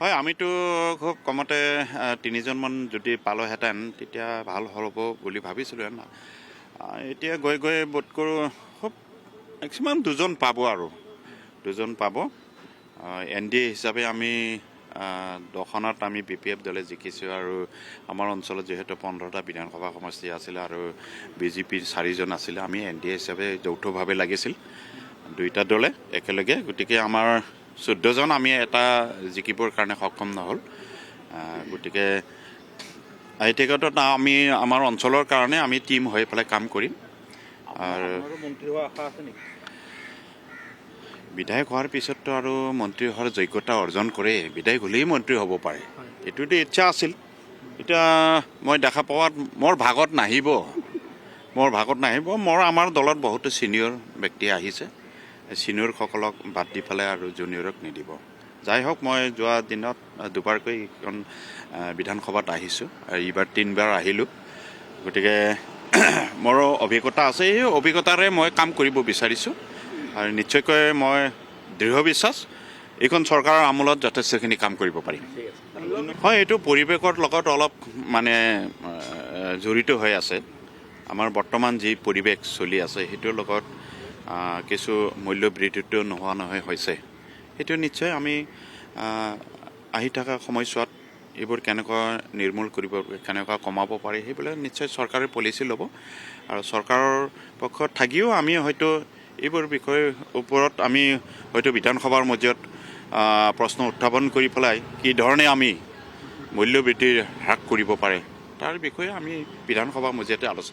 হয়, আমিতো খুব কমতে তিনিজনমান যদি পালোহেঁতেন তেতিয়া ভাল হ'ব বুলি ভাবিছিলোঁ। এতিয়া গৈ গৈ বোধ কৰোঁ খুব মেক্সিমাম দুজন পাব আৰু দুজন পাব। NDA হিচাপে আমি 10খনত আমি BPF দলে জিকিছোঁ আৰু আমাৰ অঞ্চলত যিহেতু 15টা বিধানসভা সমষ্টি আছিলে আৰু BJPৰ 4জন আছিলে, আমি NDA হিচাপে যৌথভাৱে লাগিছিল দুইটা দলে একেলগে। গতিকে আমাৰ 14জন আমি এটা জিকিবৰ কাৰণে সক্ষম নহ'ল। গতিকে আইটিকত আমি আমাৰ অঞ্চলৰ কাৰণে আমি টিম হৈ পেলাই কাম কৰিম। আৰু মন্ত্ৰী হোৱাৰ আশা আছে নেকি? বিধায়ক হোৱাৰ পিছততো আৰু মন্ত্ৰী হোৱাৰ যোগ্যতা অৰ্জন কৰে, বিধায়ক হ'লেই মন্ত্ৰী হ'ব পাৰে, এইটোতো ইচ্ছা আছিল। এতিয়া মই দেখা পোৱাত মোৰ ভাগত নাহিব। আমাৰ দলত বহুতো ছিনিয়ৰ ব্যক্তি আহিছে, ছিনিয়ৰসকলক বাদ দি পেলাই আৰু জুনিয়ৰক নিদিব। যাই হওক, মই যোৱা দিনত দুবাৰকৈ এইখন বিধানসভাত আহিছোঁ আৰু এইবাৰ 3বাৰ আহিলোঁ। গতিকে মোৰো অভিজ্ঞতা আছে, এই অভিজ্ঞতাৰে মই কাম কৰিব বিচাৰিছোঁ আৰু নিশ্চয়কৈ মই দৃঢ় বিশ্বাস এইখন চৰকাৰৰ আমোলত যথেষ্টখিনি কাম কৰিব পাৰিম। হয়, এইটো পৰিৱেশৰ লগত অলপ জড়িত হৈ আছে। আমাৰ বৰ্তমান যি পৰিৱেশ চলি আছে সেইটোৰ লগত কিছু মূল্যবৃদ্ধিটো নোহোৱা নহয় হৈছে। সেইটো নিশ্চয় আমি আহি থকা সময়ছোৱাত এইবোৰ কেনেকুৱা নিৰ্মূল কৰিব, কেনেকুৱা কমাব পাৰি সেইবিলাক নিশ্চয় চৰকাৰে পলিচি ল'ব। আৰু চৰকাৰৰ পক্ষত থাকিও আমি হয়তো এইবোৰ বিষয়ৰ ওপৰত আমি হয়তো বিধানসভাৰ মজিয়াত প্ৰশ্ন উত্থাপন কৰি পেলাই কি ধৰণে আমি মূল্যবৃদ্ধি হ্ৰাস কৰিব পাৰে তাৰ বিষয়ে আমি বিধানসভাৰ মজিয়াতে আলোচনা